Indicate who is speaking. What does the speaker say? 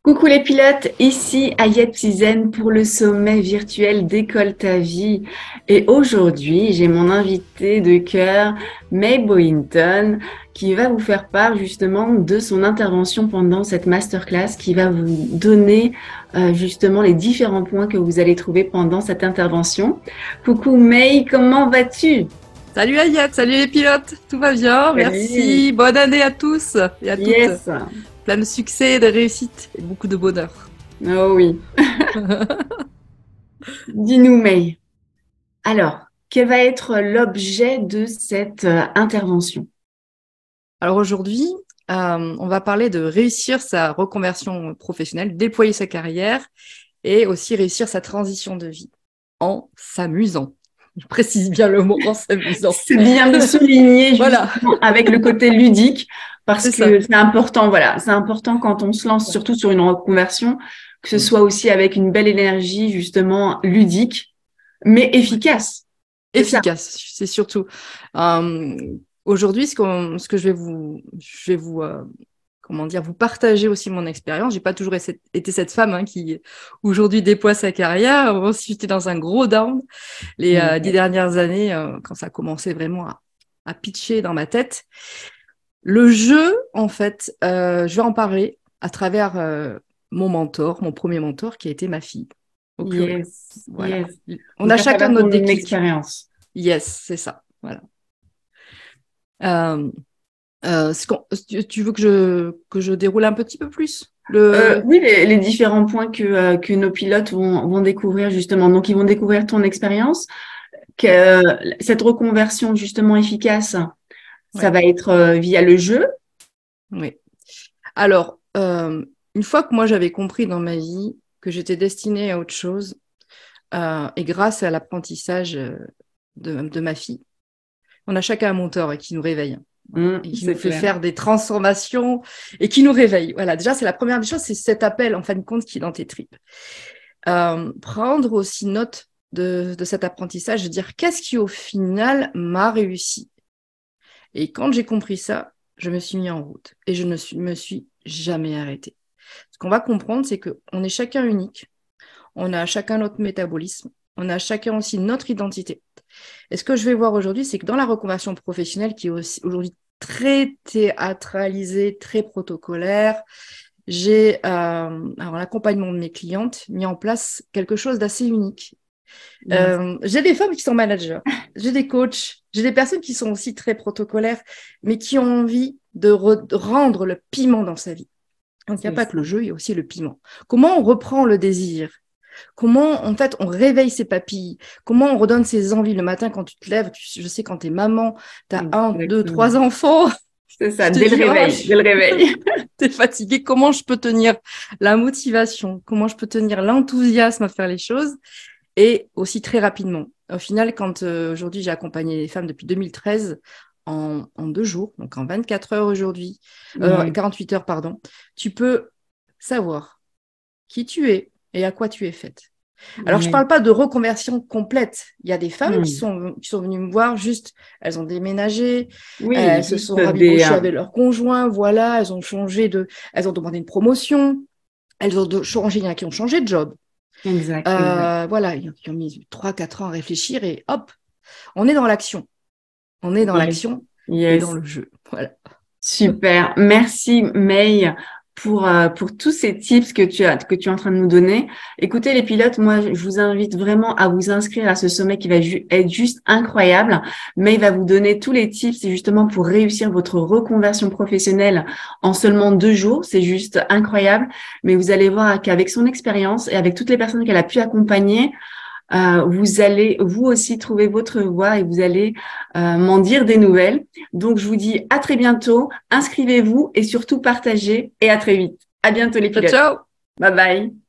Speaker 1: Coucou les pilotes, ici Ayette Tizen pour le sommet virtuel Décolle ta vie. Et aujourd'hui, j'ai mon invité de cœur, May Boynton, qui va vous faire part justement de son intervention pendant cette masterclass, qui va vous donner justement les différents points que vous allez trouver pendant cette intervention. Coucou May, comment vas-tu?
Speaker 2: Salut Ayat, salut les pilotes, tout va bien,
Speaker 1: Salut.
Speaker 2: merci, bonne année à tous et à toutes,
Speaker 1: Yes.
Speaker 2: plein de succès, de réussite et beaucoup de bonheur.
Speaker 1: Oh oui. Dis-nous May. Alors, quel va être l'objet de cette intervention?
Speaker 2: Alors aujourd'hui, on va parler de réussir sa reconversion professionnelle, déployer sa carrière et aussi réussir sa transition de vie en s'amusant. Je précise bien le mot en s'amusant.
Speaker 1: C'est bien de souligner
Speaker 2: Voilà,
Speaker 1: justement avec le côté ludique parce
Speaker 2: c'est ça.
Speaker 1: que c'est important, voilà, c'est important quand on se lance surtout sur une reconversion que ce soit aussi avec une belle énergie justement ludique mais
Speaker 2: Ouais.
Speaker 1: efficace. C'est ça.
Speaker 2: Efficace, c'est surtout. Euh, Aujourd'hui, ce que je vais vous, comment dire, vous partager aussi mon expérience. J'ai pas toujours été cette femme qui aujourd'hui déploie sa carrière. Ensuite, j'étais dans un gros down les 10 dernières années quand ça a commencé vraiment à pitcher dans ma tête. Le jeu, en fait, je vais en parler à travers mon premier mentor, qui a été ma fille au pluriel.
Speaker 1: Yes,
Speaker 2: Voilà.
Speaker 1: yes.
Speaker 2: On a
Speaker 1: Donc à
Speaker 2: chacun
Speaker 1: travers
Speaker 2: notre
Speaker 1: ton
Speaker 2: déclic.
Speaker 1: expérience.
Speaker 2: Yes, c'est ça. Voilà. Euh, tu veux que je déroule un petit peu plus
Speaker 1: Oui, les différents points que nos pilotes vont découvrir justement. Donc, ils vont découvrir ton expérience, que cette reconversion justement efficace, ça
Speaker 2: Ouais,
Speaker 1: va être via le jeu.
Speaker 2: oui. Alors, une fois que moi j'avais compris dans ma vie que j'étais destinée à autre chose, et grâce à l'apprentissage de ma fille, on a chacun un mentor qui nous réveille. Voilà, et qui nous
Speaker 1: C'est
Speaker 2: fait
Speaker 1: clair.
Speaker 2: faire des transformations et qui nous réveille. Voilà, déjà, c'est la première des choses, c'est cet appel, en fin de compte, qui est dans tes tripes. Prendre aussi note de cet apprentissage, de dire qu'est-ce qui, au final, m'a réussi. Et quand j'ai compris ça, je me suis mis en route et je ne me suis jamais arrêtée. Ce qu'on va comprendre, c'est qu'on est chacun unique, on a chacun notre métabolisme, on a chacun aussi notre identité. Et ce que je vais voir aujourd'hui, c'est que dans la reconversion professionnelle, qui est aussi aujourd'hui très théâtralisée, très protocolaire, j'ai, alors l'accompagnement de mes clientes, mis en place quelque chose d'assez unique.
Speaker 1: Yes.
Speaker 2: J'ai des femmes qui sont managers, j'ai des coachs, j'ai des personnes qui sont aussi très protocolaires, mais qui ont envie de rendre le piment dans sa vie. Donc, il n'y a
Speaker 1: C'est
Speaker 2: pas que
Speaker 1: ça.
Speaker 2: le jeu, il y a aussi le piment. Comment on reprend le désir? Comment, en fait, on réveille ses papilles? Comment on redonne ses envies le matin quand tu te lèves? Je sais, quand tu es maman, tu as un, deux,
Speaker 1: Exactement.
Speaker 2: trois enfants.
Speaker 1: C'est ça,
Speaker 2: Tu te
Speaker 1: dès le
Speaker 2: dis, oh,
Speaker 1: réveil, dès le réveil.
Speaker 2: t'es fatiguée. Comment je peux tenir la motivation? Comment je peux tenir l'enthousiasme à faire les choses? Et aussi très rapidement. Au final, quand aujourd'hui, j'ai accompagné les femmes depuis 2013 en 2 jours, donc en 24 heures aujourd'hui,
Speaker 1: Ouais.
Speaker 2: 48 heures, pardon, tu peux savoir qui tu es et à quoi tu es faite. Alors, je ne
Speaker 1: Ouais.
Speaker 2: parle pas de reconversion complète. Il y a des femmes
Speaker 1: Hmm.
Speaker 2: qui sont venues me voir juste, elles ont déménagé,
Speaker 1: Oui,
Speaker 2: elles se
Speaker 1: juste
Speaker 2: sont
Speaker 1: des.
Speaker 2: rabibochées avec leur conjoint, voilà, elles ont demandé une promotion, elles ont changé, il y en a qui ont changé de job.
Speaker 1: Exact, exact.
Speaker 2: Voilà, qui ont mis 3, 4 ans à réfléchir et hop, on est dans l'action. On est dans
Speaker 1: Yes.
Speaker 2: l'action et dans
Speaker 1: Yes.
Speaker 2: le jeu. Voilà.
Speaker 1: Super. Merci, May, pour tous ces tips que tu es en train de nous donner. Écoutez, les pilotes, moi, je vous invite vraiment à vous inscrire à ce sommet qui va être juste incroyable. May va vous donner tous les tips, c'est justement pour réussir votre reconversion professionnelle en seulement 2 jours. C'est juste incroyable. Mais vous allez voir qu'avec son expérience et avec toutes les personnes qu'elle a pu accompagner, vous allez vous aussi trouver votre voie et vous allez m'en dire des nouvelles. Donc, je vous dis à très bientôt. Inscrivez-vous et surtout partagez et à très vite. À bientôt les
Speaker 2: Ciao,
Speaker 1: pilotes.
Speaker 2: ciao!
Speaker 1: Bye bye.